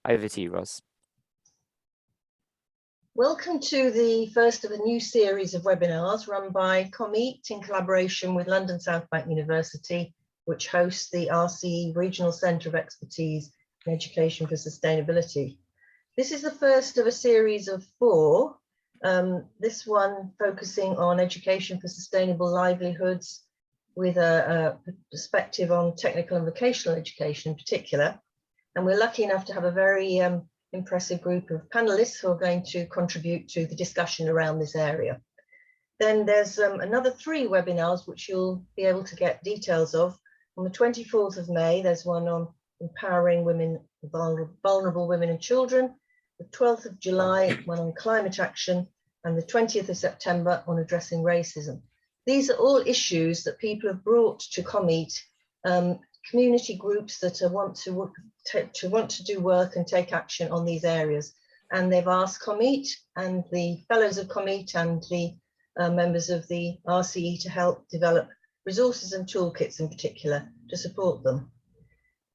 Over to you, Ros. Welcome to the first of a new series of webinars run by COMMEET in collaboration with London South Bank University, which hosts the RCE Regional Centre of Expertise in Education for Sustainability. This is the first of a series of 4, this one focusing on education for sustainable livelihoods with a perspective on technical and vocational education in particular. And we're lucky enough to have a very impressive group of panelists who are going to contribute to the discussion around this area. Then there's another 3 webinars which you'll be able to get details of. On the 24th of May, there's one on empowering women, vulnerable women and children. The 12th of July, one on climate action, and the 20th of September on addressing racism. These are all issues that people have brought to COMMEET, community groups that want to do work and take action on these areas. And they've asked COMMEET and the fellows of COMMEET and the members of the RCE to help develop resources and toolkits in particular to support them.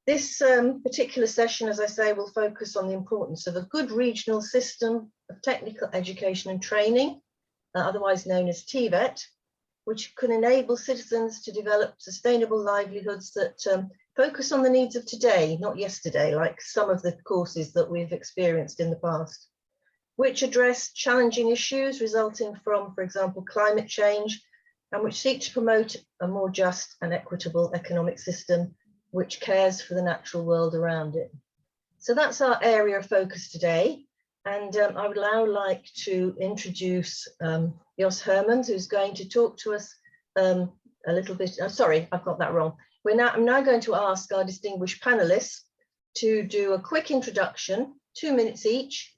This particular session, as I say, will focus on the importance of a good regional system of technical education and training, otherwise known as TVET, which can enable citizens to develop sustainable livelihoods that focus on the needs of today, not yesterday, like some of the courses that we've experienced in the past, which address challenging issues resulting from, for example, climate change, and which seek to promote a more just and equitable economic system which cares for the natural world around it. So that's our area of focus today. And I would now like to introduce Ros Hermans, who's going to talk to us a little bit. Oh, sorry, I've got that wrong. I'm now going to ask our distinguished panelists to do a quick introduction, 2 minutes each,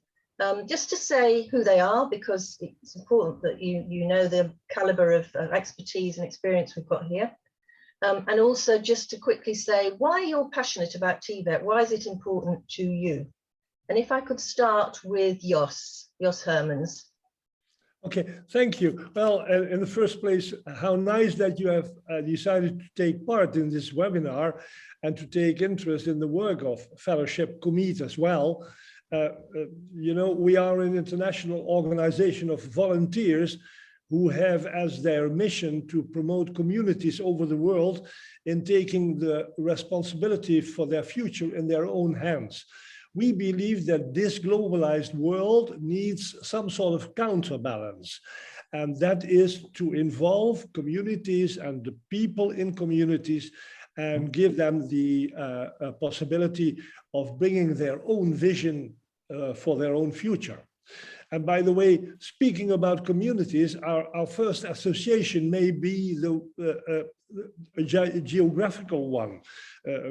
just to say who they are, because it's important that you know the caliber of expertise and experience we've got here. And also just to quickly say why you're passionate about TVET, why is it important to you? And if I could start with Ros Hermans. Okay, thank you. Well, in the first place, how nice that you have decided to take part in this webinar and to take interest in the work of Fellowship COMMEET as well. You know, we are an international organization of volunteers who have as their mission to promote communities over the world in taking the responsibility for their future in their own hands. We believe that this globalized world needs some sort of counterbalance, and that is to involve communities and the people in communities and give them the possibility of bringing their own vision for their own future. And by the way, speaking about communities, our first association may be a geographical one.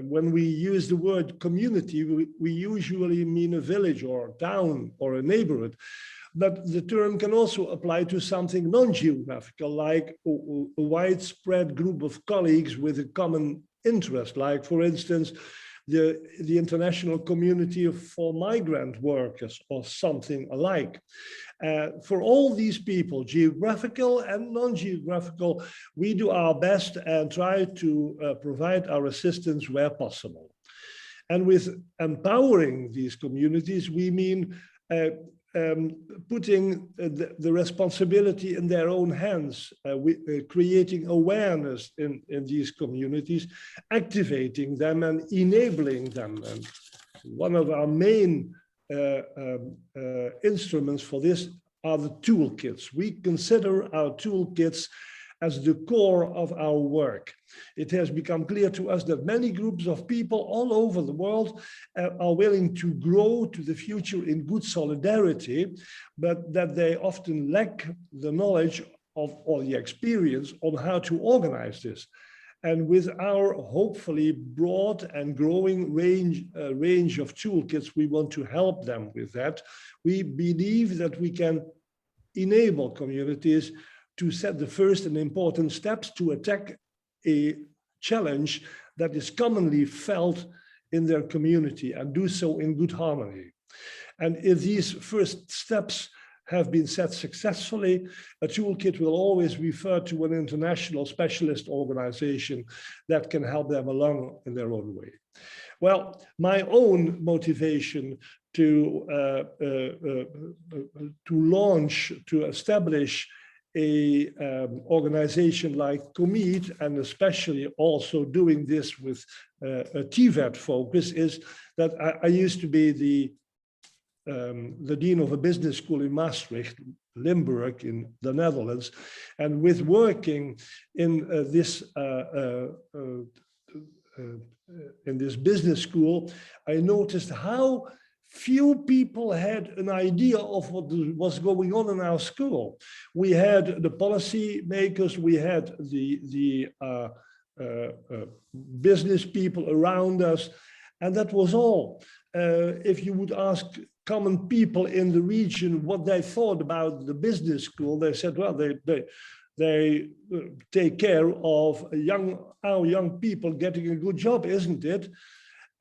When we use the word community, we usually mean a village or a town or a neighborhood. But the term can also apply to something non-geographical, like a widespread group of colleagues with a common interest, like, for instance, the international community for migrant workers or something alike. For all these people, geographical and non-geographical, we do our best and try to provide our assistance where possible. And with empowering these communities, we mean putting the responsibility in their own hands, creating awareness in these communities, activating them and enabling them. And one of our main instruments for this are the toolkits. We consider our toolkits as the core of our work. It has become clear to us that many groups of people all over the world are willing to grow to the future in good solidarity, but that they often lack the knowledge of or the experience on how to organize this. And with our hopefully broad and growing range of toolkits, we want to help them with that. We believe that we can enable communities to set the first and important steps to attack a challenge that is commonly felt in their community and do so in good harmony. And if these first steps have been set successfully, a toolkit will always refer to an international specialist organization that can help them along in their own way. Well, my own motivation to launch, to establish a organization like COMMEET, and especially also doing this with a TVET focus, is that I used to be the dean of a business school in Maastricht, Limburg in the Netherlands, and with working in this business school, I noticed how few people had an idea of what was going on in our school. We had the policy makers, we had the business people around us, and that was all. If you would ask common people in the region what they thought about the business school, they said, well, they take care of our young people getting a good job, isn't it?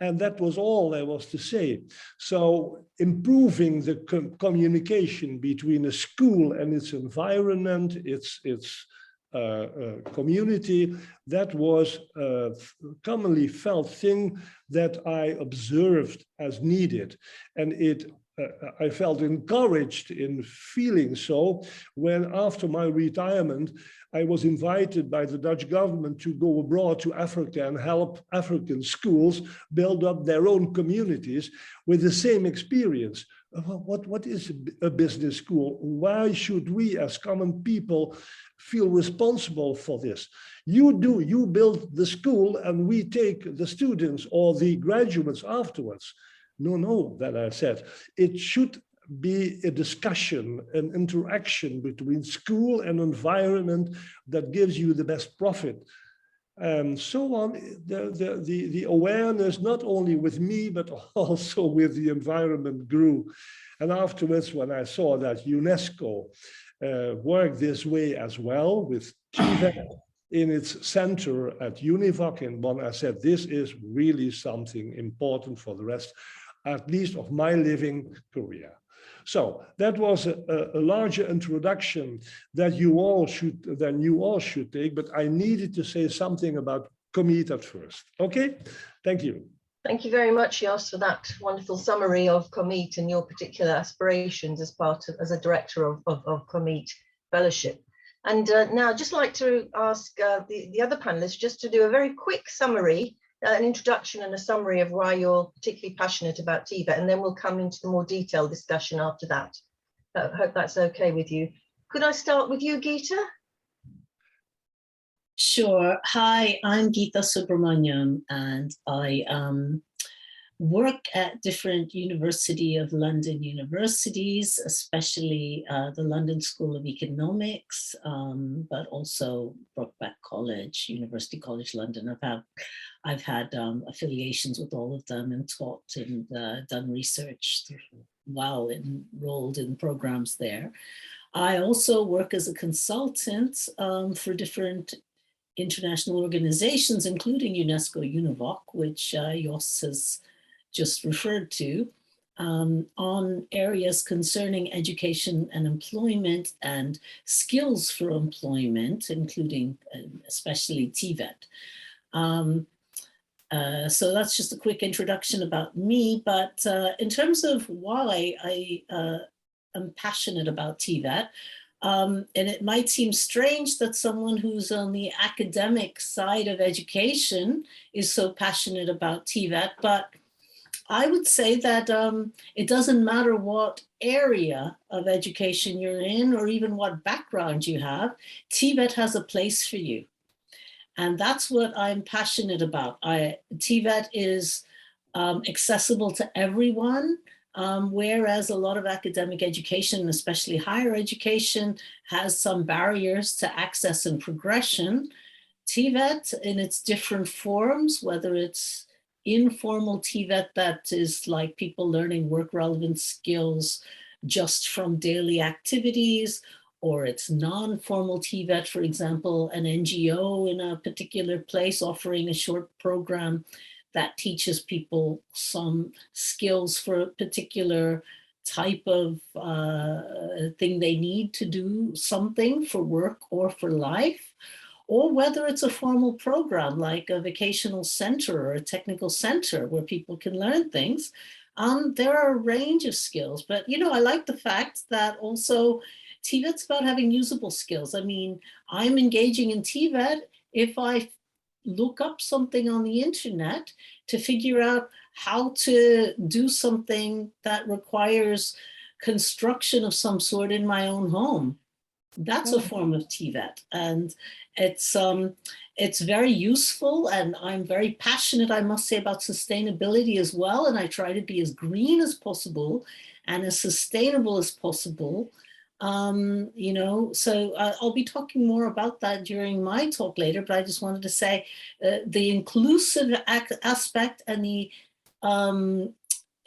And that was all there was to say. So improving the communication between a school and its environment, its community, that was a commonly felt thing that I observed as needed. And I felt encouraged in feeling so when, after my retirement, I was invited by the Dutch government to go abroad to Africa and help African schools build up their own communities with the same experience. What is a business school? Why should we as common people feel responsible for this? You build the school and we take the students or the graduates afterwards. No, that I said. It should be a discussion, an interaction between school and environment that gives you the best profit. And so on, the awareness, not only with me, but also with the environment grew. And afterwards, when I saw that UNESCO worked this way as well, with TVET in its center at UNEVOC in Bonn, I said, this is really something important for the rest, at least of my living career. So that was a larger introduction that you all should take, but I needed to say something about COMMEET at first. Okay, thank you. Thank you very much, Jos, for that wonderful summary of COMMEET and your particular aspirations as a director of COMMEET Fellowship. And now I'd just like to ask the other panelists just to do a very quick summary, an introduction and a summary of why you're particularly passionate about TVET, and then we'll come into the more detailed discussion after that. I hope that's okay with you. Could I start with you, Gita? Sure. Hi, I'm Gita Subrahmanyam, and I work at different University of London universities, especially the London School of Economics, but also Brookback College, University College London. I've had affiliations with all of them and taught and done research while enrolled in programs there. I also work as a consultant for different international organizations, including UNESCO-UNEVOC, which Jos has just referred to, on areas concerning education and employment and skills for employment, including especially TVET. So that's just a quick introduction about me, but in terms of why I am passionate about TVET, and it might seem strange that someone who's on the academic side of education is so passionate about TVET, but I would say that it doesn't matter what area of education you're in or even what background you have, TVET has a place for you. And that's what I'm passionate about. TVET is accessible to everyone, whereas a lot of academic education, especially higher education, has some barriers to access and progression. TVET in its different forms, whether it's informal TVET that is like people learning work relevant skills just from daily activities, or it's non-formal TVET, for example, an NGO in a particular place offering a short program that teaches people some skills for a particular type of thing they need to do something for work or for life. or whether it's a formal program like a vocational center or a technical center where people can learn things. There are a range of skills, but I like the fact that also TVET's about having usable skills. I mean, I'm engaging in TVET if I look up something on the internet to figure out how to do something that requires construction of some sort in my own home. That's a form of TVET, and it's very useful, and I'm very passionate, I must say, about sustainability as well, and I try to be as green as possible and as sustainable as possible. So I'll be talking more about that during my talk later, but I just wanted to say the inclusive aspect and the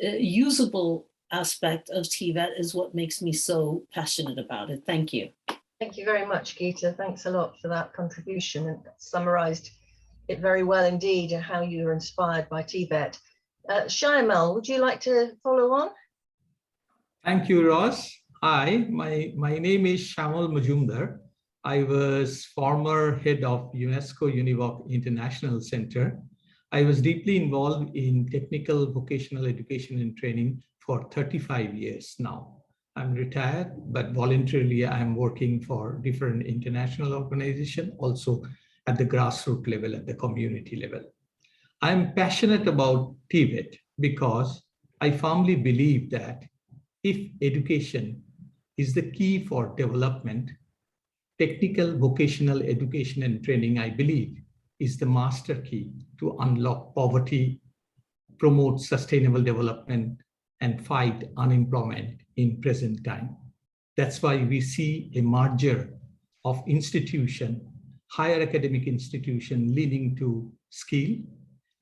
usable aspect of TVET is what makes me so passionate about it. Thank you. Thank you very much, Gita. Thanks a lot for that contribution, and summarised it very well indeed, and how you were inspired by TVET. Shyamal, would you like to follow on? Thank you, Ros. Hi, my name is Shyamal Majumdar. I was former head of UNESCO-UNEVOC International Center. I was deeply involved in technical vocational education and training for 35 years now. I'm retired, but voluntarily I'm working for different international organizations, also at the grassroots level, at the community level. I'm passionate about TVET because I firmly believe that if education is the key for development, technical vocational education and training, I believe, is the master key to unlock poverty, promote sustainable development, and fight unemployment in present time. That's why we see a merger of institution, higher academic institution leading to skill,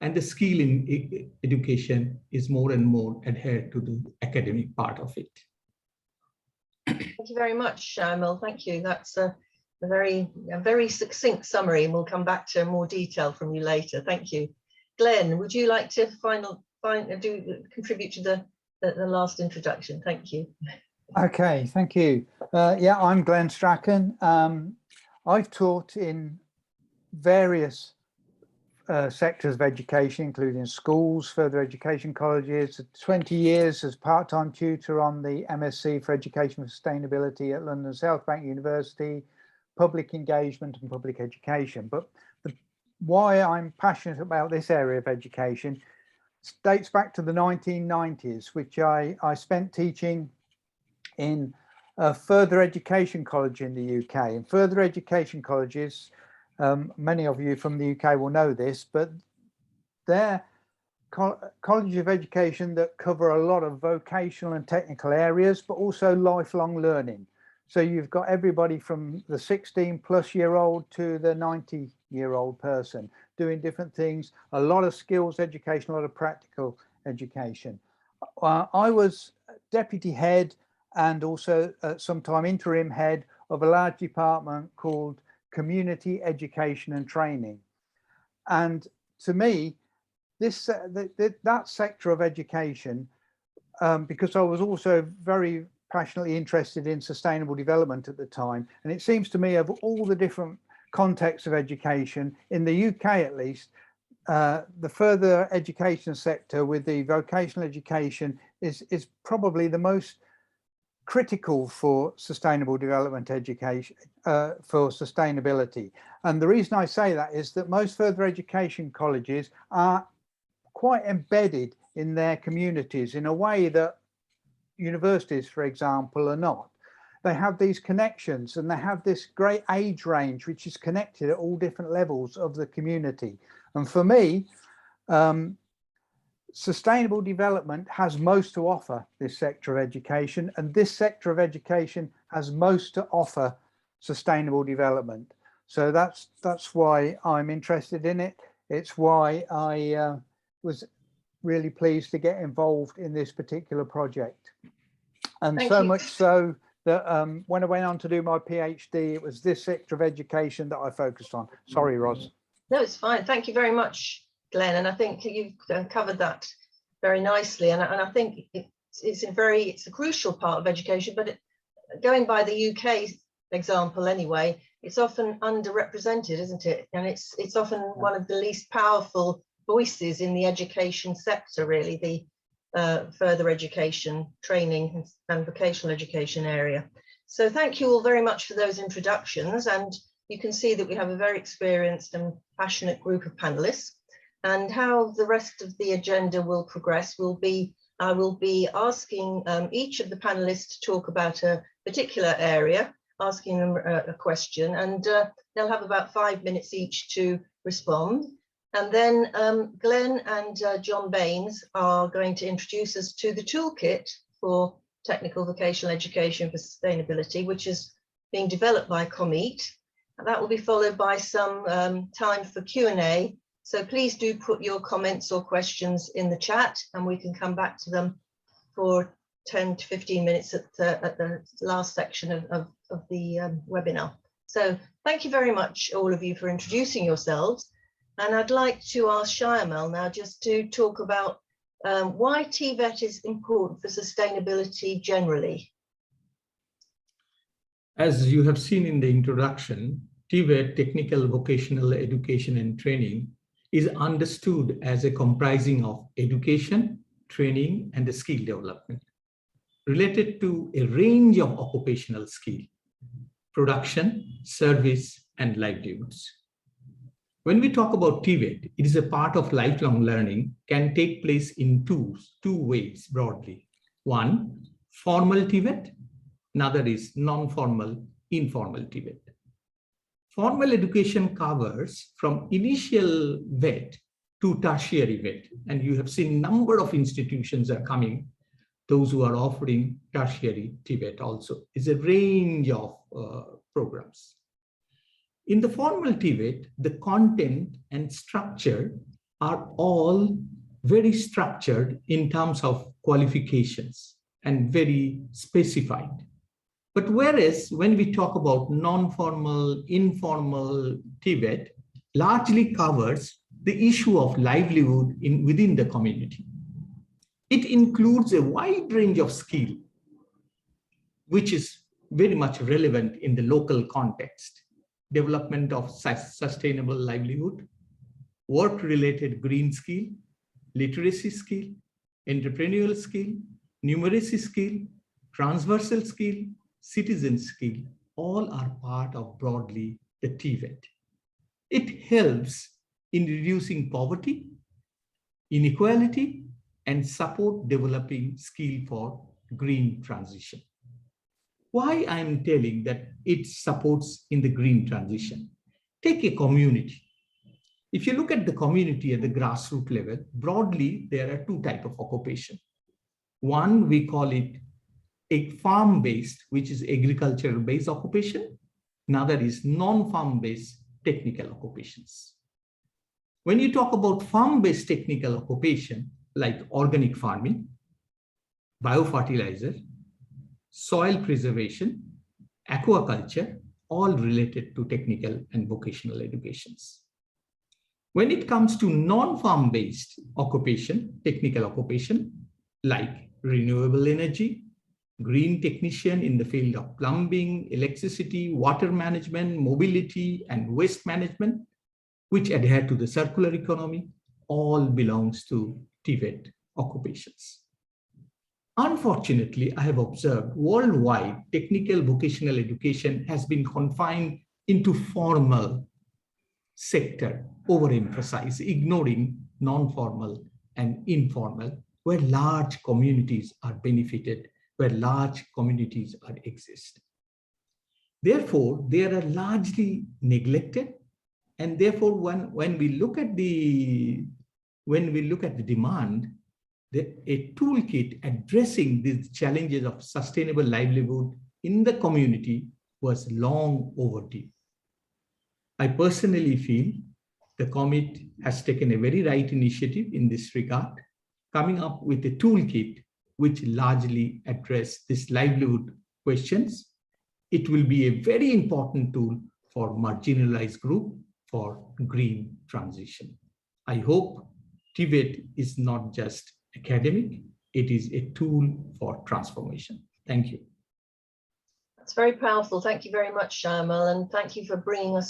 and the skill in education is more and more adhered to the academic part of it. Thank you very much, Shyamal. Thank you. That's a very succinct summary, and we'll come back to more detail from you later. Thank you. Glenn, would you like to contribute to the last introduction? Thank you. Okay, thank you. Yeah, I'm Glenn Strachan. I've taught in various sectors of education, including schools, further education colleges, 20 years as part-time tutor on the MSc for Education for Sustainability at London South Bank University, public engagement and public education. But why I'm passionate about this area of education dates back to the 1990s, which I spent teaching in a further education college in the UK. And further education colleges, many of you from the UK will know this, but they're colleges of education that cover a lot of vocational and technical areas, but also lifelong learning. So you've got everybody from the 16-plus-year-old to the 90-year-old person doing different things, a lot of skills education, a lot of practical education. I was deputy head and also at some time interim head of a large department called Community Education and Training. And to me, that sector of education, because I was also very passionately interested in sustainable development at the time, and it seems to me of all the different contexts of education, in the UK at least, the further education sector with the vocational education is probably the most critical for sustainable development education, for sustainability. And the reason I say that is that most further education colleges are quite embedded in their communities in a way that universities, for example, are not. They have these connections and they have this great age range which is connected at all different levels of the community. And for me, sustainable development has most to offer this sector of education, and this sector of education has most to offer sustainable development. So that's why I'm interested in it. It's why I was really pleased to get involved in this particular project. And Thank so you. much so that when I went on to do my PhD, it was this sector of education that I focused on. Sorry, Ros. No, it's fine. Thank you very much, Glenn. And I think you've covered that very nicely. And I think it's a crucial part of education, but going by the UK example anyway, it's often underrepresented, isn't it? And it's often one of the least powerful voices in the education sector, really, the further education, training and vocational education area. So thank you all very much for those introductions. And you can see that we have a very experienced and passionate group of panelists. And how the rest of the agenda will progress will be, I will be asking each of the panelists to talk about a particular area, asking them a question, and they'll have about 5 minutes each to respond. And then Glenn and John Baines are going to introduce us to the toolkit for technical vocational education for sustainability, which is being developed by COMMEET. And that will be followed by some time for Q&A. So please do put your comments or questions in the chat, and we can come back to them for 10 to 15 minutes at the last section of the webinar. So thank you very much, all of you, for introducing yourselves. And I'd like to ask Shyamal now just to talk about why TVET is important for sustainability generally. As you have seen in the introduction, TVET, Technical Vocational Education and Training, is understood as a comprising of education, training, and the skill development related to a range of occupational skill, production, service, and livelihoods. When we talk about TVET, it is a part of lifelong learning, can take place in two ways broadly. One, formal TVET, another is non-formal, informal TVET. Formal education covers from initial VET to tertiary VET, and you have seen number of institutions are coming, those who are offering tertiary TVET also. It's a range of programs. In the formal TVET, the content and structure are all very structured in terms of qualifications and very specified. But whereas when we talk about non-formal, informal TVET, largely covers the issue of livelihood within the community. It includes a wide range of skill, which is very much relevant in the local context. Development of sustainable livelihood, work-related green skill, literacy skill, entrepreneurial skill, numeracy skill, transversal skill, citizen skill, all are part of broadly the TVET. It helps in reducing poverty, inequality, and support developing skill for green transition. Why I'm telling that it supports in the green transition? Take a community. If you look at the community at the grassroots level, broadly, there are two types of occupation. One, we call it a farm-based, which is agricultural-based occupation. Another is non-farm-based technical occupations. When you talk about farm-based technical occupation, like organic farming, biofertilizer, soil preservation, aquaculture, all related to technical and vocational educations. When it comes to non-farm based occupation, technical occupation, like renewable energy, green technician in the field of plumbing, electricity, water management, mobility, and waste management, which adhere to the circular economy, all belongs to TVET occupations. Unfortunately, I have observed worldwide technical vocational education has been confined into formal sector, overemphasized, ignoring non-formal and informal, where large communities are benefited, where large communities exist. Therefore, they are largely neglected, and therefore, when we look at the demand, a toolkit addressing these challenges of sustainable livelihood in the community was long overdue. I personally feel the COMMEET has taken a very right initiative in this regard, coming up with a toolkit which largely address these livelihood questions. It will be a very important tool for marginalized group for green transition. I hope TVET is not just academic, it is a tool for transformation. Thank you. It's very powerful. Thank you very much, Shyamal, and thank you for bringing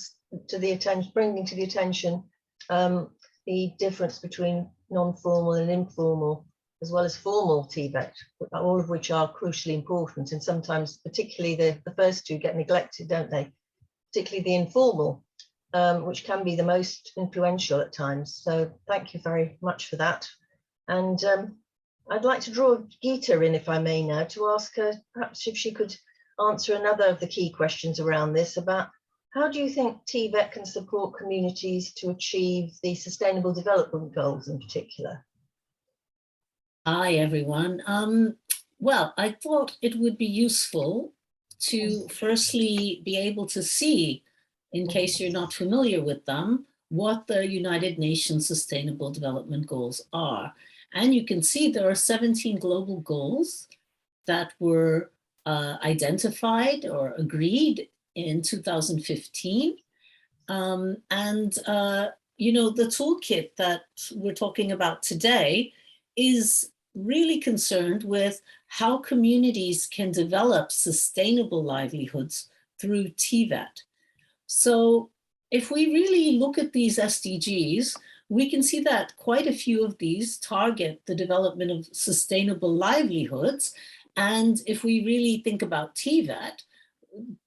to the attention the difference between non-formal and informal, as well as formal TVET, all of which are crucially important. And sometimes, particularly the first two get neglected, don't they? Particularly the informal, which can be the most influential at times. So thank you very much for that. And I'd like to draw Gita in, if I may now, to ask her perhaps if she could answer another of the key questions around this about how do you think TVET can support communities to achieve the Sustainable Development Goals in particular? Hi, everyone. Well, I thought it would be useful to firstly be able to see, in case you're not familiar with them, what the United Nations Sustainable Development Goals are. And you can see there are 17 global goals that were identified or agreed in 2015. You know, the toolkit that we're talking about today is really concerned with how communities can develop sustainable livelihoods through TVET. So if we really look at these SDGs, we can see that quite a few of these target the development of sustainable livelihoods. And if we really think about TVET,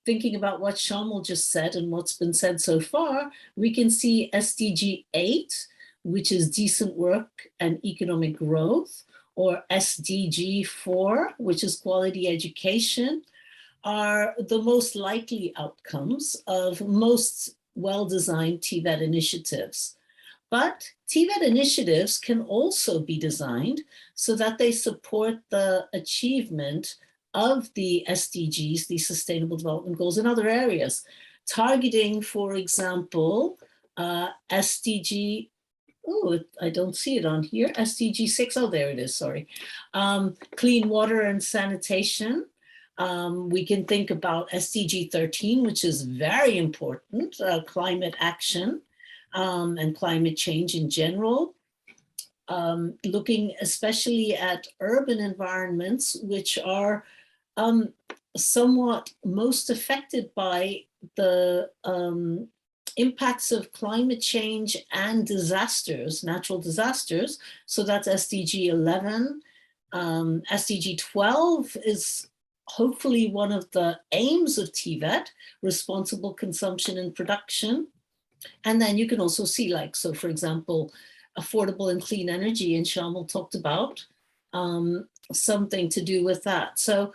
thinking about what Shyamal just said and what's been said so far, we can see SDG 8, which is decent work and economic growth, or SDG 4, which is quality education, are the most likely outcomes of most well-designed TVET initiatives. But TVET initiatives can also be designed so that they support the achievement of the SDGs, the Sustainable Development Goals, in other areas, targeting, for example, SDG, oh, I don't see it on here, SDG 6, oh, there it is, sorry. Clean water and sanitation. We can think about SDG 13, which is very important, climate action and climate change in general. Looking especially at urban environments, which are somewhat most affected by the impacts of climate change and disasters, natural disasters. So that's SDG 11. SDG 12 is hopefully one of the aims of TVET, responsible consumption and production. And then you can also see, like, so for example, affordable and clean energy, and Shyamal talked about something to do with that. So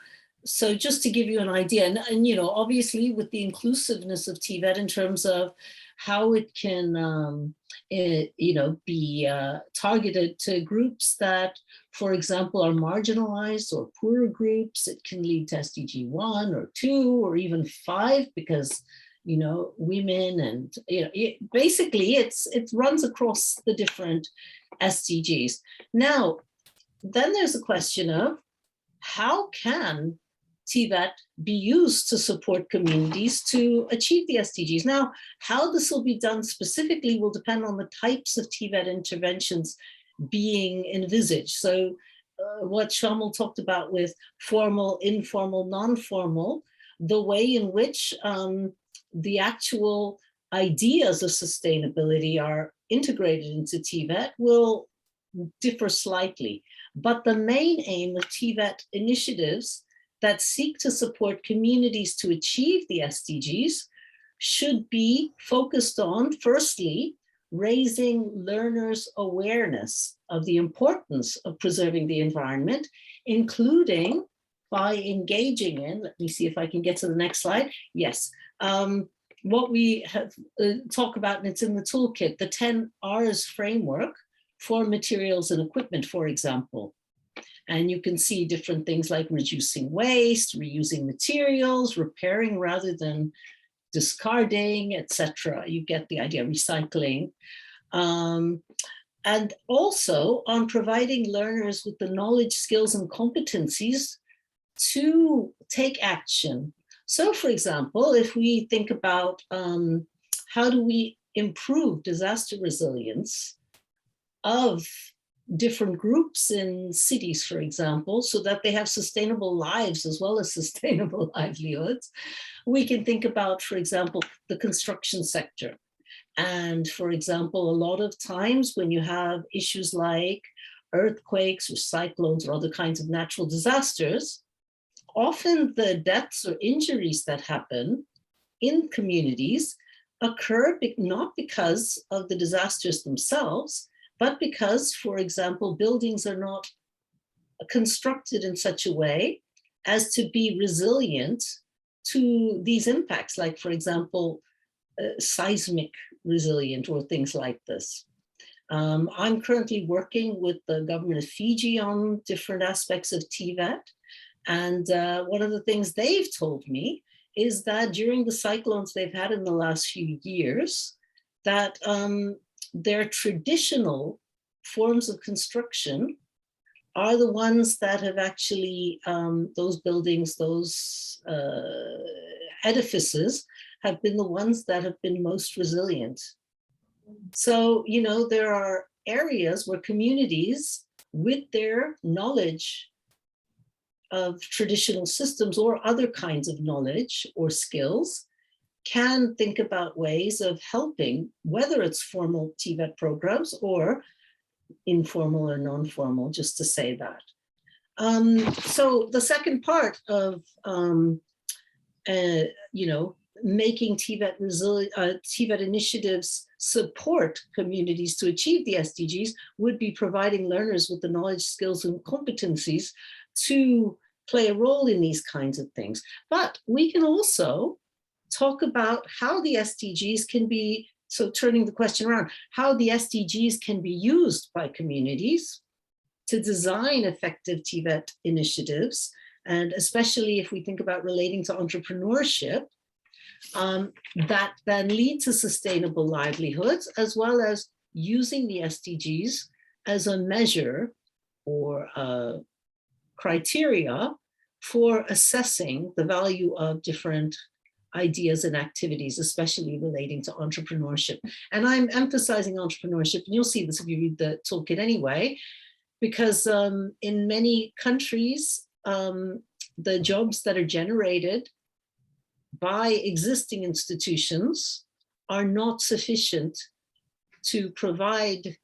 just to give you an idea, and you know, obviously with the inclusiveness of TVET in terms of how it can, you know, be targeted to groups that, for example, are marginalized or poorer groups, it can lead to SDG 1 or 2 or even 5, because, you know, women and, you know, basically it runs across the different SDGs. Now, then there's a question of how can TVET be used to support communities to achieve the SDGs? Now, how this will be done specifically will depend on the types of TVET interventions being envisaged. So what Shyamal talked about with formal, informal, non-formal, the way in which the actual ideas of sustainability are integrated into TVET will differ slightly. But the main aim of TVET initiatives that seek to support communities to achieve the SDGs should be focused on, firstly, raising learners' awareness of the importance of preserving the environment, including by engaging in, let me see if I can get to the next slide. Yes, what we have talk about, and it's in the toolkit, the 10 R's framework for materials and equipment, for example. And you can see different things like reducing waste, reusing materials, repairing rather than discarding, etc. You get the idea, recycling. And also on providing learners with the knowledge, skills, and competencies to take action. So for example, if we think about how do we improve disaster resilience of different groups in cities, for example, so that they have sustainable lives as well as sustainable livelihoods. We can think about, for example, the construction sector. And for example, a lot of times when you have issues like earthquakes or cyclones or other kinds of natural disasters, often the deaths or injuries that happen in communities occur not because of the disasters themselves, but because, for example, buildings are not constructed in such a way as to be resilient to these impacts, like, for example, seismic resilient or things like this. I'm currently working with the government of Fiji on different aspects of TVET. And one of the things they've told me is that during the cyclones they've had in the last few years, that their traditional forms of construction are the ones that have actually, those buildings, those edifices have been the ones that have been most resilient. So, you know, there are areas where communities with their knowledge of traditional systems or other kinds of knowledge or skills can think about ways of helping, whether it's formal TVET programs or informal or non-formal, just to say that. So the second part of, you know, making TVET TVET initiatives support communities to achieve the SDGs would be providing learners with the knowledge, skills, and competencies to play a role in these kinds of things. But we can also talk about how the SDGs can be, so turning the question around, how the SDGs can be used by communities to design effective TVET initiatives, and especially if we think about relating to entrepreneurship, that then lead to sustainable livelihoods, as well as using the SDGs as a measure or criteria for assessing the value of different ideas and activities, especially relating to entrepreneurship. And I'm emphasizing entrepreneurship, and you'll see this if you read the toolkit anyway, because in many countries, the jobs that are generated by existing institutions are not sufficient to provide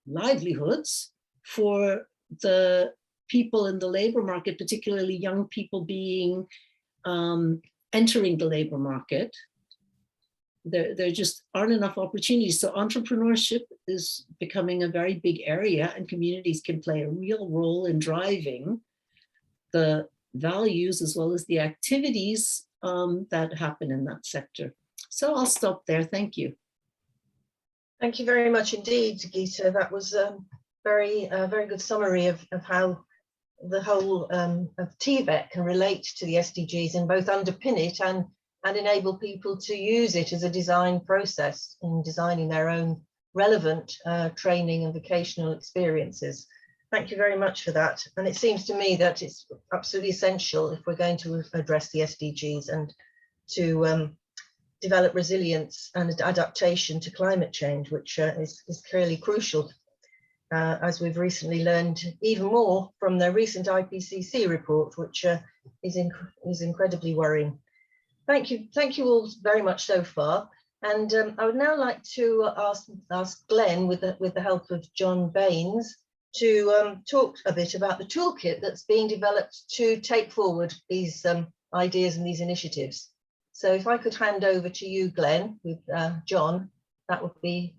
livelihoods for the people in the labor market, particularly young people being entering the labor market. There just aren't enough opportunities. So entrepreneurship is becoming a very big area, and communities can play a real role in driving the values as well as the activities that happen in that sector. So I'll stop there. Thank you. Thank you very much indeed, Gita. That was a very good summary of how the whole of TVET can relate to the SDGs and both underpin it and enable people to use it as a design process in designing their own relevant training and vocational experiences. Thank you very much for that. And it seems to me that it's absolutely essential if we're going to address the SDGs and to develop resilience and adaptation to climate change, which is clearly crucial, as we've recently learned even more from the recent IPCC report, which is incredibly worrying. Thank you all very much so far. And I would now like to ask Glenn, with the help of John Baines, to talk a bit about the toolkit that's being developed to take forward these ideas and these initiatives. So if I could hand over to you, Glenn, with John, that would be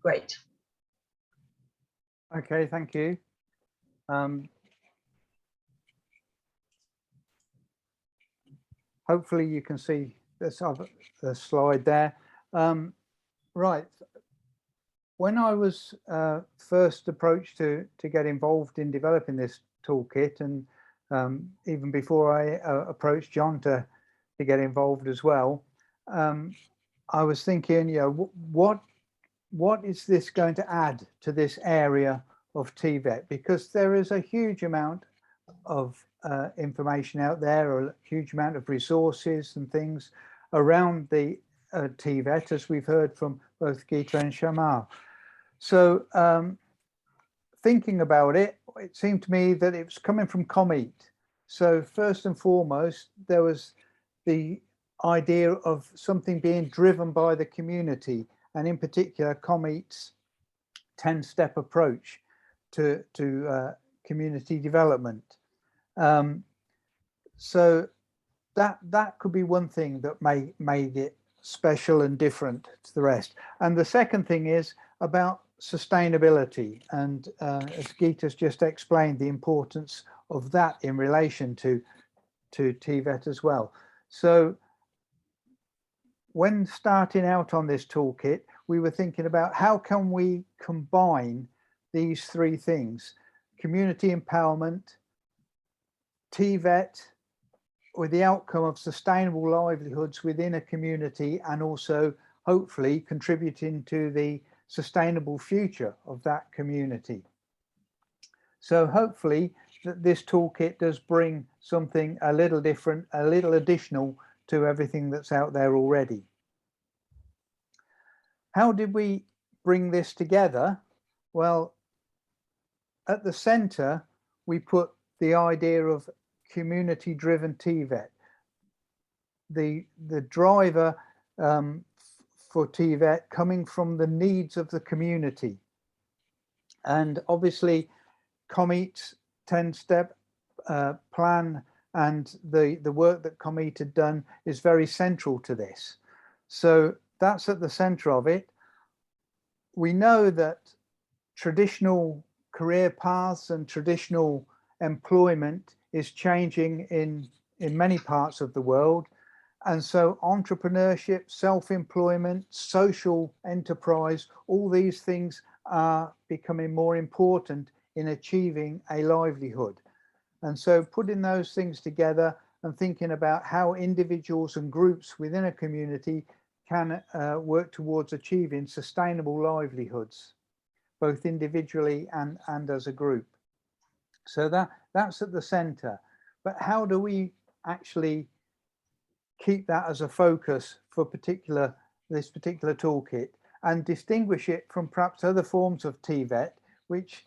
great. Okay, thank you. Hopefully you can see this other slide there. Right. When I was first approached to get involved in developing this toolkit, and even before I approached John to get involved as well, I was thinking, you know, what is this going to add to this area of TVET? Because there is a huge amount of information out there, or a huge amount of resources and things around the TVET, as we've heard from both Gita and Shyamal. So thinking about it, it seemed to me that it was coming from COMMEET. So first and foremost, there was the idea of something being driven by the community, and in particular COMMEET's 10-step approach to community development. So that could be one thing that made it special and different to the rest. And the second thing is about sustainability, and as Gita's just explained, the importance of that in relation to TVET as well. So when starting out on this toolkit, we were thinking about how can we combine these three things: community empowerment, TVET, with the outcome of sustainable livelihoods within a community, and also hopefully contributing to the sustainable future of that community. So hopefully that this toolkit does bring something a little different, a little additional to everything that's out there already. How did we bring this together? Well, at the center, we put the idea of community-driven TVET. The driver for TVET coming from the needs of the community. And obviously, COMMEET's 10-step plan and the work that COMMEET had done is very central to this. So that's at the center of it. We know that traditional career paths and traditional employment is changing in many parts of the world. And so entrepreneurship, self-employment, social enterprise, all these things are becoming more important in achieving a livelihood. And so putting those things together and thinking about how individuals and groups within a community can work towards achieving sustainable livelihoods, both individually and as a group. So that's at the center. But how do we actually keep that as a focus for this particular toolkit and distinguish it from perhaps other forms of TVET, which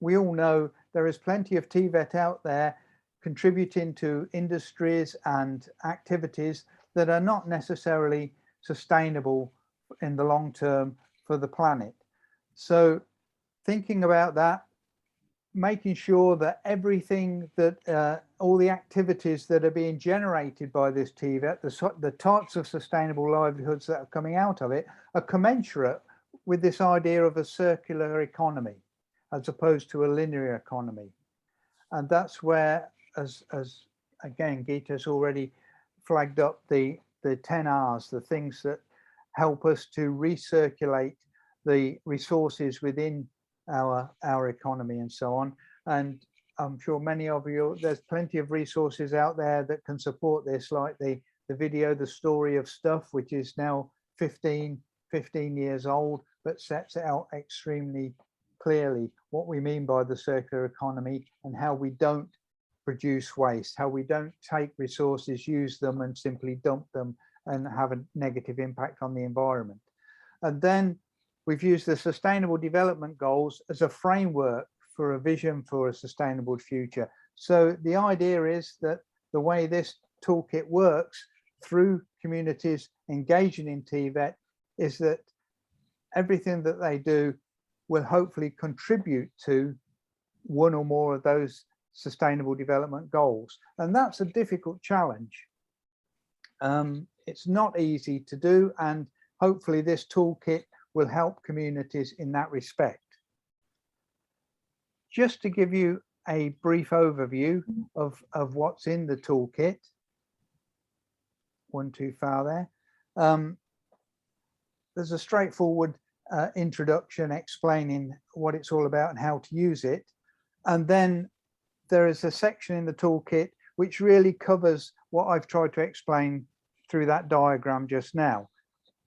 we all know there is plenty of TVET out there contributing to industries and activities that are not necessarily sustainable in the long term for the planet. So thinking about that, making sure that everything that all the activities that are being generated by this TVET, the types of sustainable livelihoods that are coming out of it, are commensurate with this idea of a circular economy as opposed to a linear economy. And that's where, as again, Gita's already flagged up the 10 R's, the things that help us to recirculate the resources within our economy and so on. And I'm sure many of you, there's plenty of resources out there that can support this, like the video, The Story of Stuff, which is now 15 years old, but sets out extremely clearly what we mean by the circular economy and how we don't produce waste, how we don't take resources, use them and simply dump them and have a negative impact on the environment. And then we've used the Sustainable Development Goals as a framework for a vision for a sustainable future. So the idea is that the way this toolkit works through communities engaging in TVET is that everything that they do will hopefully contribute to one or more of those Sustainable Development Goals. And that's a difficult challenge. It's not easy to do, and hopefully this toolkit will help communities in that respect. Just to give you a brief overview of what's in the toolkit, one too far there. There's a straightforward introduction explaining what it's all about and how to use it. And then there is a section in the toolkit which really covers what I've tried to explain through that diagram just now,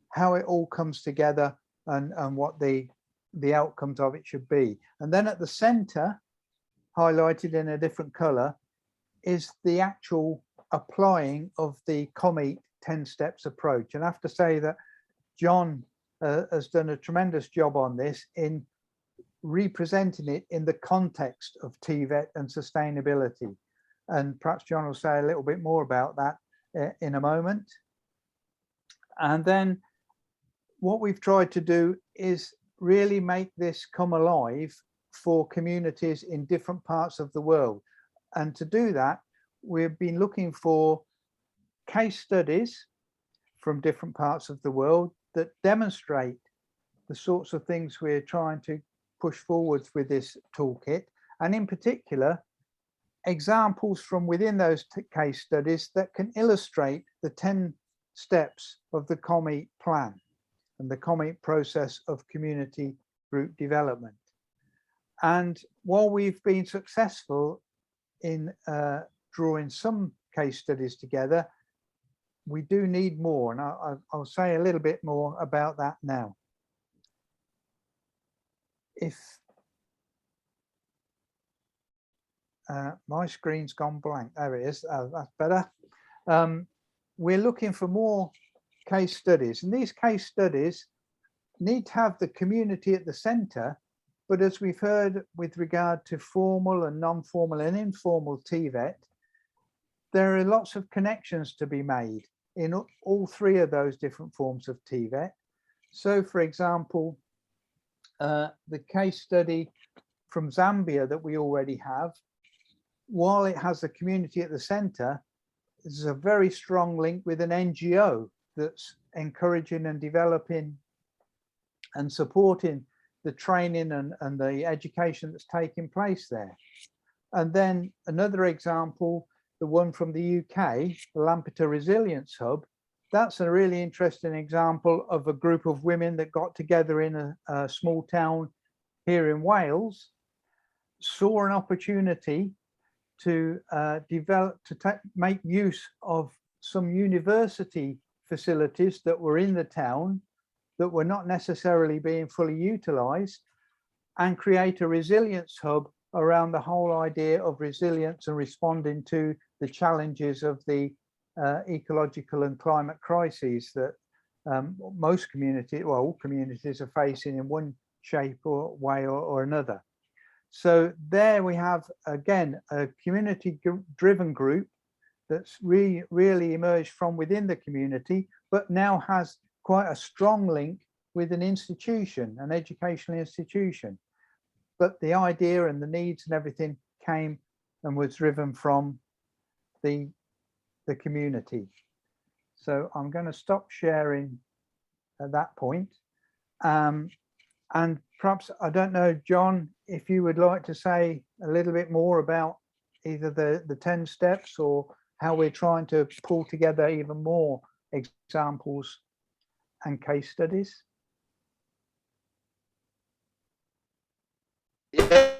how it all comes together and what the outcomes of it should be. And then at the center, highlighted in a different color, is the actual applying of the COMMEET 10 steps approach. And I have to say that John has done a tremendous job on this in representing it in the context of TVET and sustainability. And perhaps John will say a little bit more about that in a moment. And then what we've tried to do is really make this come alive for communities in different parts of the world. And to do that, we've been looking for case studies from different parts of the world that demonstrate the sorts of things we're trying to push forwards with this toolkit, and in particular, examples from within those case studies that can illustrate the 10 steps of the COMMEET plan and the COMMEET process of community group development. And while we've been successful in drawing some case studies together, we do need more, and I'll say a little bit more about that now. If my screen's gone blank, there it is, that's better. We're looking for more case studies, and these case studies need to have the community at the center. But as we've heard with regard to formal and non-formal and informal TVET, there are lots of connections to be made in all three of those different forms of TVET. So, for example, the case study from Zambia that we already have, while it has the community at the center, there's a very strong link with an NGO that's encouraging and developing and supporting the training and the education that's taking place there. And then another example, the one from the UK, the Lampeter Resilience Hub, that's a really interesting example of a group of women that got together in a small town here in Wales, saw an opportunity to make use of some university facilities that were in the town that were not necessarily being fully utilized, and create a resilience hub around the whole idea of resilience and responding to the challenges of the ecological and climate crises that most communities, well, all communities are facing in one shape or way or another. So there we have, again, a community-driven group that's really emerged from within the community, but now has quite a strong link with an institution, an educational institution. But the idea and the needs and everything came and was driven from the community. So I'm going to stop sharing at that point. And perhaps, I don't know, John, if you would like to say a little bit more about either the 10 steps or how we're trying to pull together even more examples and case studies. Yeah.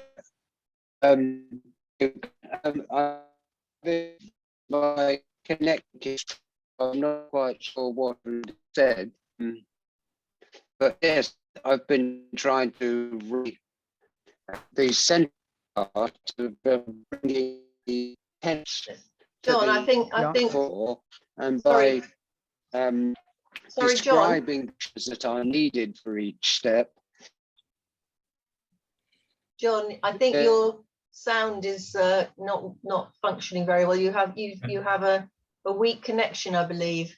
My connection, I'm not quite sure what you said, but yes, I've been trying to read the center part of bringing the tense. John, I think for, and sorry. by Sorry, John. describing that are needed for each step. John, I think your sound is not functioning very well. You have a weak connection, I believe.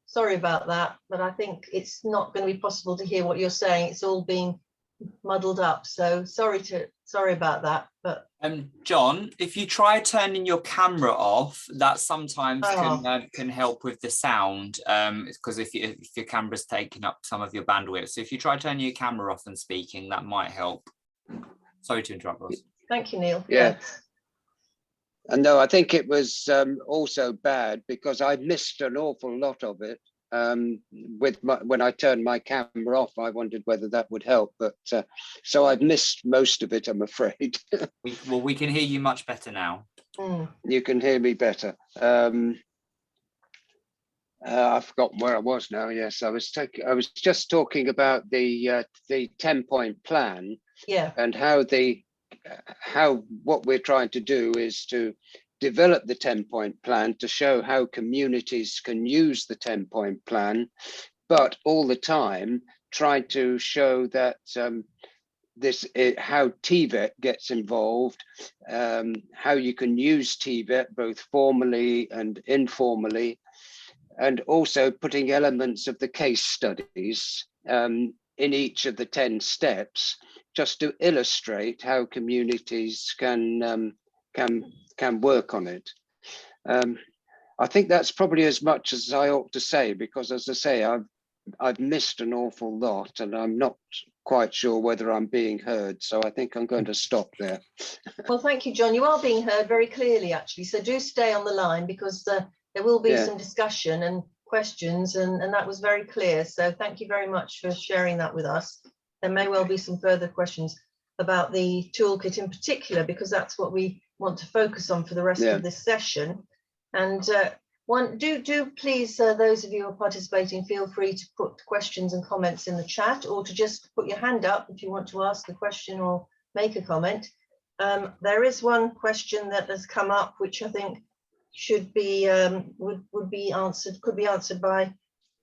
Sorry about that, but I think it's not going to be possible to hear what you're saying. It's all being muddled up. So sorry about that. But John, if you try turning your camera off, that sometimes can help with the sound, because if your camera's taking up some of your bandwidth. So if you try turning your camera off and speaking, that might help. Sorry to interrupt, Ros. Thank you, Neil. Yeah. And no, I think it was also bad because I missed an awful lot of it. When I turned my camera off, I wondered whether that would help, but so I've missed most of it, I'm afraid. Well, we can hear you much better now. You can hear me better. I forgot where I was now. Yes, I was just talking about the 10-point plan. Yeah. And how what we're trying to do is to develop the 10-point plan to show how communities can use the 10-point plan, but all the time try to show that how TVET gets involved, how you can use TVET both formally and informally, and also putting elements of the case studies in each of the 10 steps, just to illustrate how communities can work on it. I think that's probably as much as I ought to say, because as I say, I've missed an awful lot, and I'm not quite sure whether I'm being heard. So I think I'm going to stop there. Well, thank you, John. You are being heard very clearly, actually. So do stay on the line, because there will be some discussion and questions, and that was very clear. So thank you very much for sharing that with us. There may well be some further questions about the toolkit in particular, because that's what we want to focus on for the rest of this session. And do please, those of you who are participating, feel free to put questions and comments in the chat, or to just put your hand up if you want to ask a question or make a comment. There is one question that has come up, which I think should be could be answered by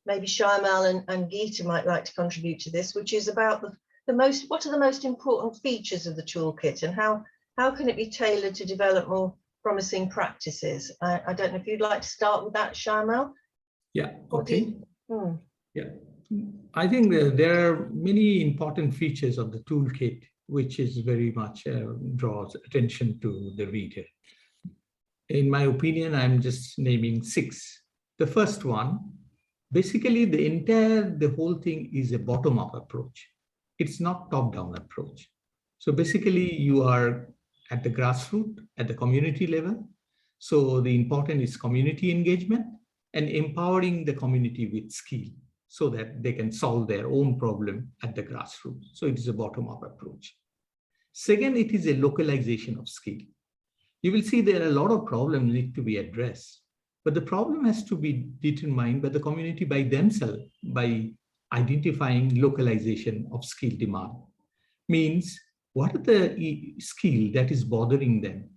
maybe Shyamal and Gita might like to contribute to this, which is about what are the most important features of the toolkit, and how can it be tailored to develop more promising practices? I don't know if you'd like to start with that, Shyamal. Yeah, okay. Yeah, I think there are many important features of the toolkit, which is very much draws attention to the reader. In my opinion, I'm just naming 6. The first one, basically the whole thing is a bottom-up approach. It's not top-down approach. So basically you are at the grassroots, at the community level. So the important is community engagement and empowering the community with skill so that they can solve their own problem at the grassroots. So it is a bottom-up approach. Second, it is a localization of skill. You will see there are a lot of problems need to be addressed, but the problem has to be determined by the community by themselves by identifying localization of skill demand. Means, what are the skill that is bothering them?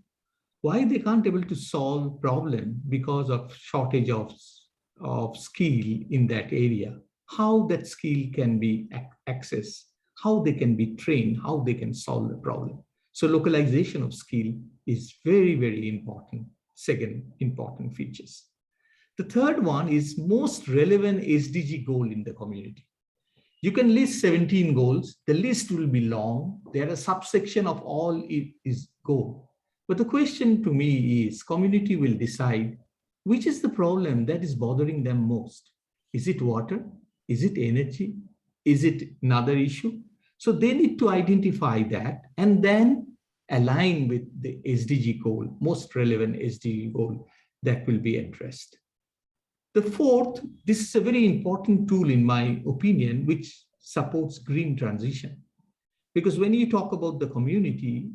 Why they can't able to solve problem because of shortage of skill in that area? How that skill can be accessed? How they can be trained? How they can solve the problem? So localization of skill is very, very important. Second important features. The third one is most relevant SDG goal in the community. You can list 17 goals. The list will be long. There are a subsection of all it is goal. But the question to me is, community will decide which is the problem that is bothering them most. Is it water? Is it energy? Is it another issue? So they need to identify that and then align with the SDG goal, most relevant SDG goal that will be addressed. The fourth, this is a very important tool in my opinion, which supports green transition. Because when you talk about the community,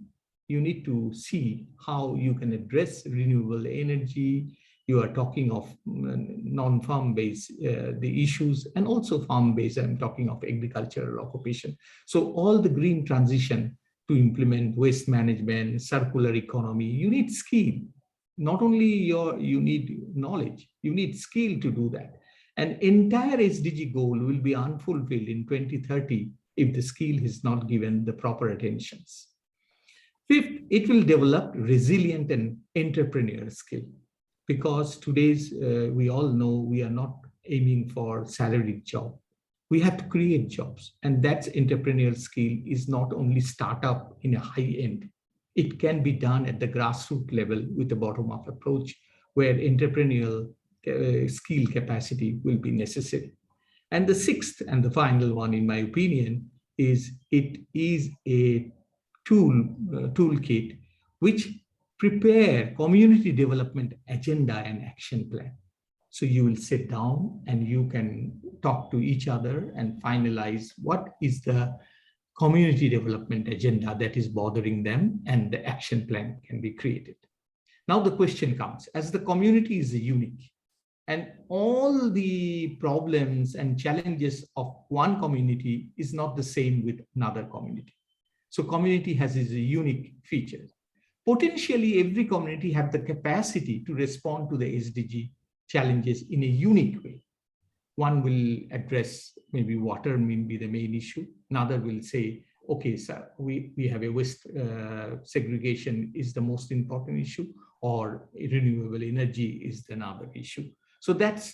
you need to see how you can address renewable energy. You are talking of non-farm based the issues, and also farm based. I'm talking of agricultural occupation. So all the green transition to implement waste management, circular economy, you need skill. Not only you need knowledge, you need skill to do that. An entire SDG goal will be unfulfilled in 2030 if the skill is not given the proper attentions. Fifth, it will develop resilient and entrepreneurial skill. Because today's, we all know we are not aiming for salaried job. We have to create jobs, and that's entrepreneurial skill is not only startup in a high end. It can be done at the grassroots level with a bottom-up approach where entrepreneurial skill capacity will be necessary. And the sixth and the final one, in my opinion, is it is a toolkit which prepare community development agenda and action plan. So you will sit down and you can talk to each other and finalize what is the community development agenda that is bothering them, and the action plan can be created. Now the question comes, as the community is unique and all the problems and challenges of one community is not the same with another community. So community has its unique features. Potentially every community have the capacity to respond to the SDG challenges in a unique way. One will address maybe water may be the main issue. Another will say okay, so we have a waste segregation is the most important issue, or renewable energy is another issue. So that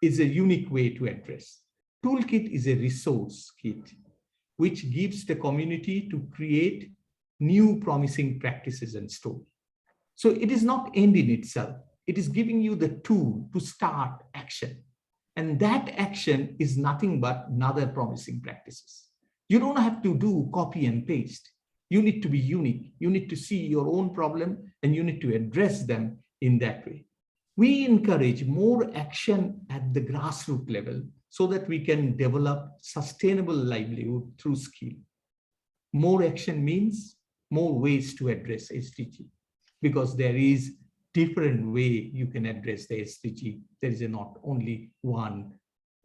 is a unique way to address. Toolkit is a resource kit which gives the community to create new promising practices and stories. So it is not end in itself. It is giving you the tool to start action. And that action is nothing but another promising practices. You don't have to do copy and paste. You need to be unique. You need to see your own problem and you need to address them in that way. We encourage more action at the grassroots level so that we can develop sustainable livelihood through skill. More action means more ways to address SDG, because there is different way you can address the SDG. There is not only one,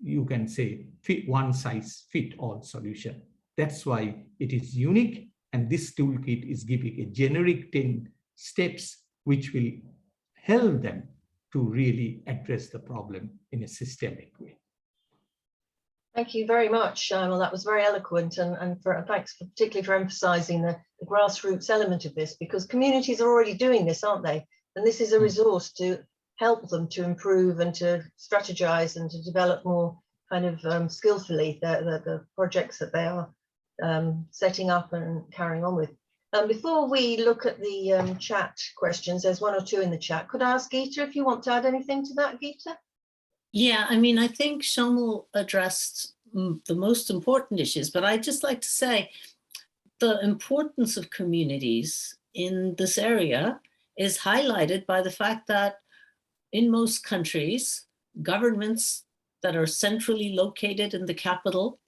you can say one size fit all solution. That's why it is unique, and this toolkit is giving a generic 10 steps which will help them to really address the problem in a systemic way. Thank you very much, Shyamal. That was very eloquent, and thanks particularly for emphasising the grassroots element of this, because communities are already doing this, aren't they? And this is a resource to help them to improve and to strategise and to develop more kind of skillfully the projects that they are setting up and carrying on with. Before we look at the chat questions, there's one or two in the chat. Could I ask Gita if you want to add anything to that, Gita? Yeah, I mean, I think Shyamal addressed the most important issues, but I'd just like to say the importance of communities in this area is highlighted by the fact that in most countries, governments that are centrally located in the capital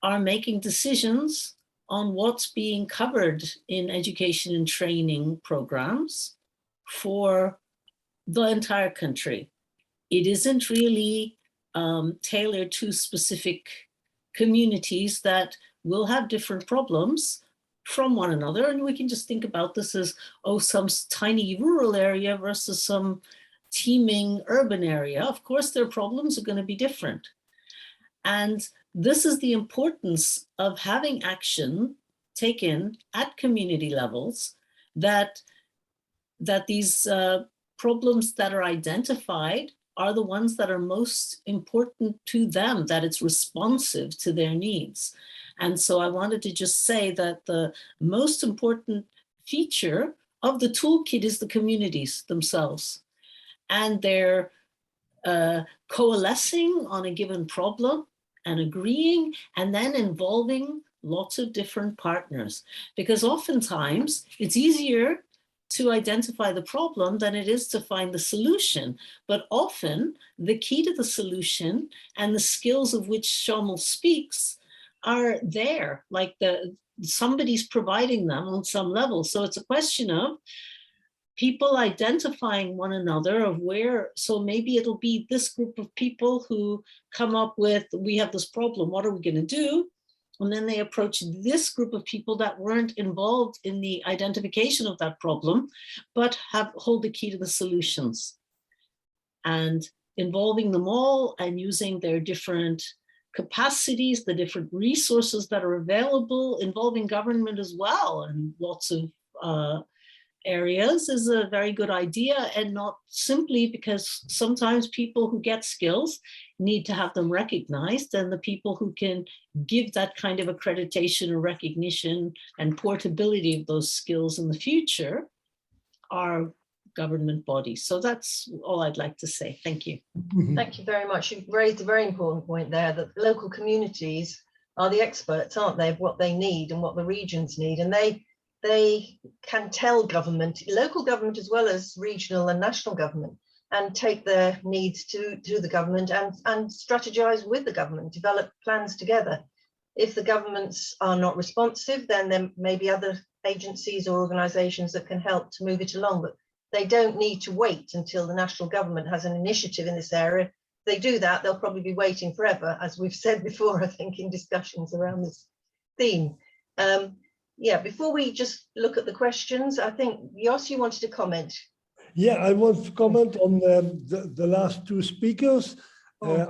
are making decisions on what's being covered in education and training programs for the entire country. It isn't really tailored to specific communities that will have different problems from one another. And we can just think about this as, oh, some tiny rural area versus some teeming urban area. Of course, their problems are going to be different. And this is the importance of having action taken at community levels, that these problems that are identified are the ones that are most important to them, that it's responsive to their needs. And so I wanted to just say that the most important feature of the toolkit is the communities themselves. And they're coalescing on a given problem and agreeing, and then involving lots of different partners. Because oftentimes it's easier to identify the problem than it is to find the solution. But often the key to the solution and the skills of which Shyamal speaks are there, like somebody's providing them on some level. So it's a question of people identifying one another of where, so maybe it'll be this group of people who come up with, we have this problem, what are we going to do? And then they approach this group of people that weren't involved in the identification of that problem, but hold the key to the solutions. And involving them all and using their different capacities, the different resources that are available, involving government as well, and lots of areas is a very good idea, and not simply because sometimes people who get skills need to have them recognized, and the people who can give that kind of accreditation or recognition and portability of those skills in the future are government bodies. So that's all I'd like to say. Thank you. Thank you very much. You've raised a very important point there, that local communities are the experts, aren't they, of what they need and what the regions need, and they can tell government, local government as well as regional and national government, and take their needs to the government and strategize with the government, develop plans together. If the governments are not responsive, then there may be other agencies or organizations that can help to move it along, but they don't need to wait until the national government has an initiative in this area. If they do that, they'll probably be waiting forever, as we've said before, I think, in discussions around this theme. Yeah, before we just look at the questions, I think, Jos, you wanted to comment. Yeah, I want to comment on the last two speakers. I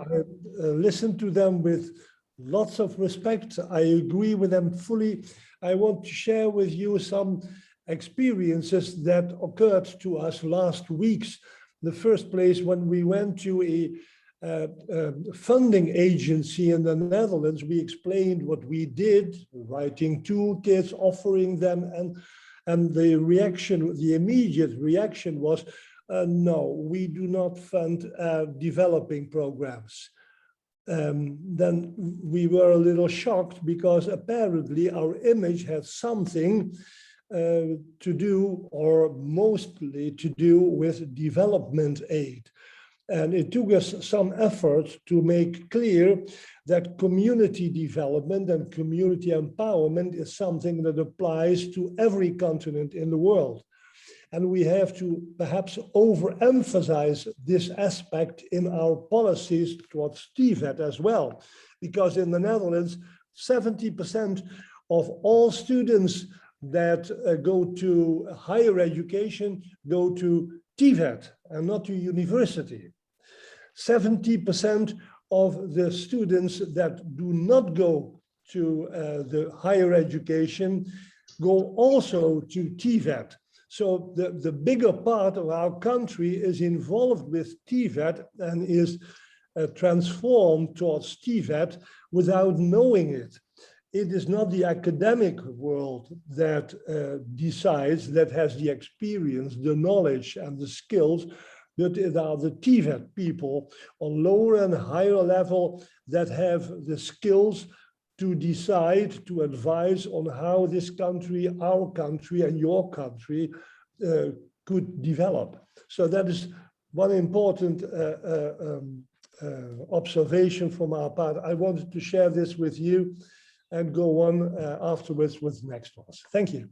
listened to them with lots of respect. I agree with them fully. I want to share with you some experiences that occurred to us last weeks. The first place when we went to a funding agency in the Netherlands, we explained what we did, writing toolkits, offering them, and the reaction, the immediate reaction was, no, we do not fund developing programs. Then we were a little shocked because apparently our image had something to do, or mostly to do, with development aid. And it took us some effort to make clear that community development and community empowerment is something that applies to every continent in the world. And we have to perhaps overemphasize this aspect in our policies towards TVET as well, because in the Netherlands, 70% of all students that go to higher education go to TVET and not to university. 70% of the students that do not go to the higher education go also to TVET. So the bigger part of our country is involved with TVET and is transformed towards TVET without knowing it. It is not the academic world that decides, that has the experience, the knowledge and the skills, but it are the TVET people on lower and higher level that have the skills to decide, to advise on how this country, our country and your country could develop. So that is one important observation from our part. I wanted to share this with you and go on afterwards with the next ones. Thank you.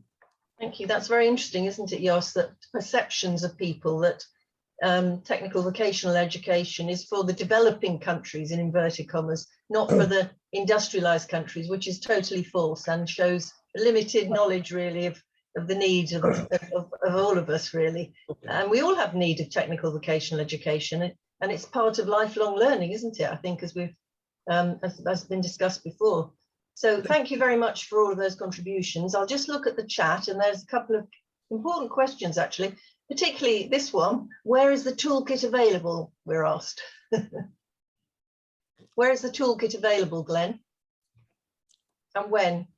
Thank you. That's very interesting, isn't it, Jos, that perceptions of people that technical vocational education is for the developing countries, in inverted commas, not for the industrialized countries, which is totally false and shows limited knowledge really of the needs of all of us, really. Okay. And we all have need of technical vocational education, and it's part of lifelong learning, isn't it? I think, as we've as been discussed before. So thank you very much for all of those contributions. I'll just look at the chat, and there's a couple of important questions actually, particularly this one. Where is the toolkit available? We're asked. Where is the toolkit available, Glenn? And when?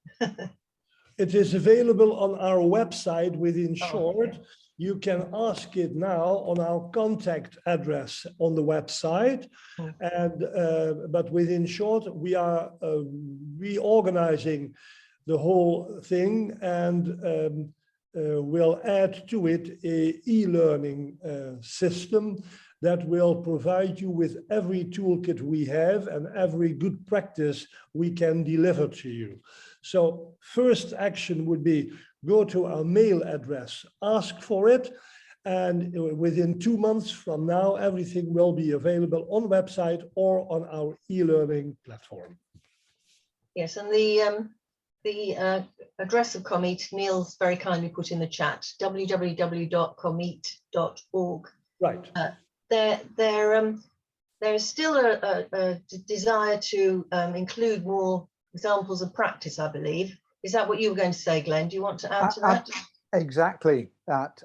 It is available on our website within short. Okay. You can ask it now on our contact address on the website. And but within short, we are reorganizing the whole thing, and we'll add to it a e-learning system that will provide you with every toolkit we have and every good practice we can deliver to you. So first action would be go to our mail address, ask for it, and within 2 months from now, everything will be available on the website or on our e-learning platform. Yes, and the address of COMMEET, Neil's very kindly put in the chat, www.commeet.org. Right. There is still a desire to include more examples of practice, I believe. Is that what you were going to say, Glenn? Do you want to add to that? Exactly that.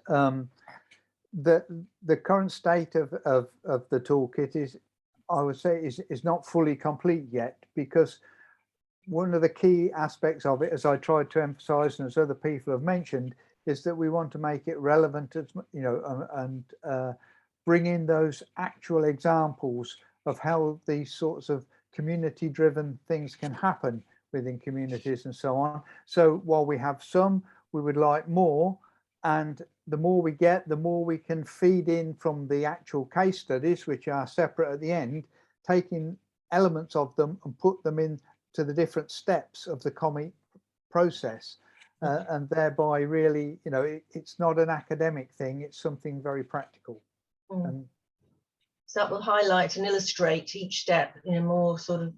The current state of the toolkit is, I would say, is not fully complete yet, because one of the key aspects of it, as I tried to emphasize and as other people have mentioned, is that we want to make it relevant, as you know, and bring in those actual examples of how these sorts of community-driven things can happen within communities and so on. So while we have some, we would like more, and the more we get, the more we can feed in from the actual case studies, which are separate at the end, taking elements of them and put them in to the different steps of the COMMEET process. And thereby really, you know, it's not an academic thing, it's something very practical. And so that will highlight and illustrate each step in a more sort of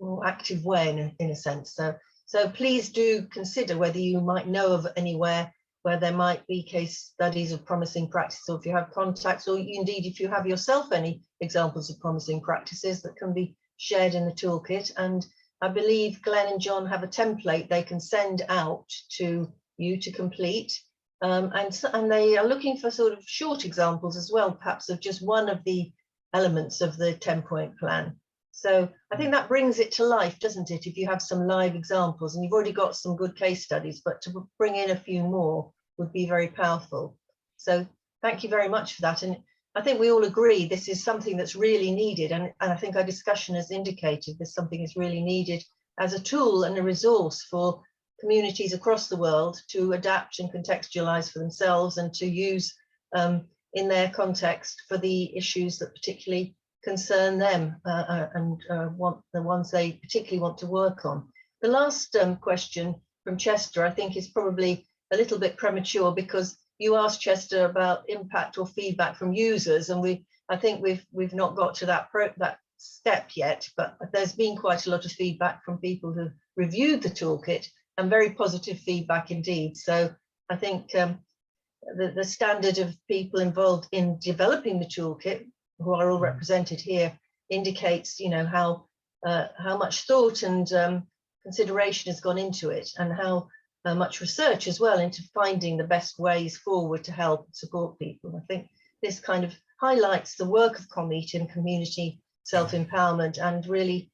more active way, in a sense. So please do consider whether you might know of anywhere where there might be case studies of promising practice, or if you have contacts, or indeed if you have yourself any examples of promising practices that can be shared in the toolkit. And I believe Glenn and John have a template they can send out to you to complete. And they are looking for sort of short examples as well, perhaps of just one of the elements of the 10-point plan. So I think that brings it to life, doesn't it? If you have some live examples, and you've already got some good case studies, but to bring in a few more would be very powerful. So thank you very much for that. And I think we all agree this is something that's really needed. And I think our discussion has indicated this something is really needed as a tool and a resource for communities across the world to adapt and contextualize for themselves and to use in their context for the issues that particularly concern them and want the ones they particularly want to work on. The last question from Chester, I think, is probably a little bit premature, because you asked, Chester, about impact or feedback from users, and I think we've not got to that step yet, but there's been quite a lot of feedback from people who reviewed the toolkit, and very positive feedback indeed. So I think the standard of people involved in developing the toolkit, who are all represented here, indicates, you know, how much thought and consideration has gone into it, and how much research as well into finding the best ways forward to help and support people. I think this kind of highlights the work of COMMEET in community self-empowerment, and really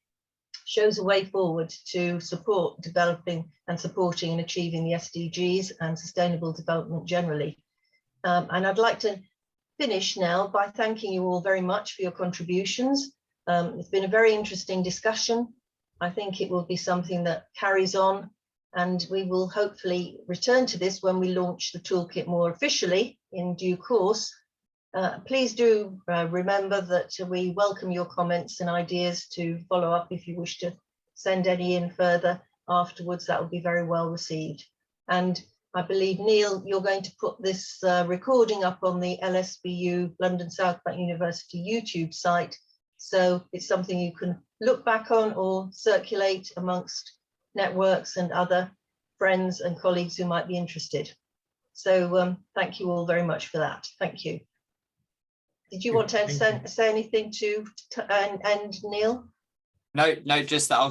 shows a way forward to support developing and supporting and achieving the SDGs and sustainable development generally. And I'd like to finish now by thanking you all very much for your contributions. It's been a very interesting discussion. I think it will be something that carries on, and we will hopefully return to this when we launch the toolkit more officially in due course. Please do remember that we welcome your comments and ideas to follow up. If you wish to send any in further afterwards, that will be very well received. And I believe, Neil, you're going to put this recording up on the LSBU London South Bank University YouTube site. So it's something you can look back on or circulate amongst networks and other friends and colleagues who might be interested. So thank you all very much for that. Thank you. Did you want to say anything to and Neil? No, just that I'll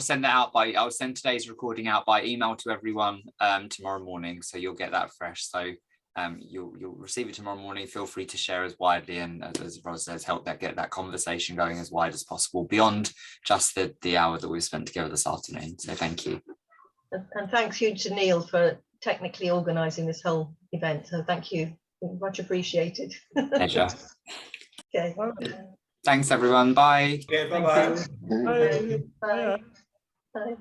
send today's recording out by email to everyone tomorrow morning, so you'll get that fresh. So you'll receive it tomorrow morning. Feel free to share as widely, and as Ros says, help get that conversation going as wide as possible beyond just the hour that we've spent together this afternoon. So thank you. And thanks you to Neil for technically organising this whole event. So thank you, much appreciated. Pleasure. Okay. Thanks everyone. Bye. Okay, bye-bye. Bye. Bye. Bye.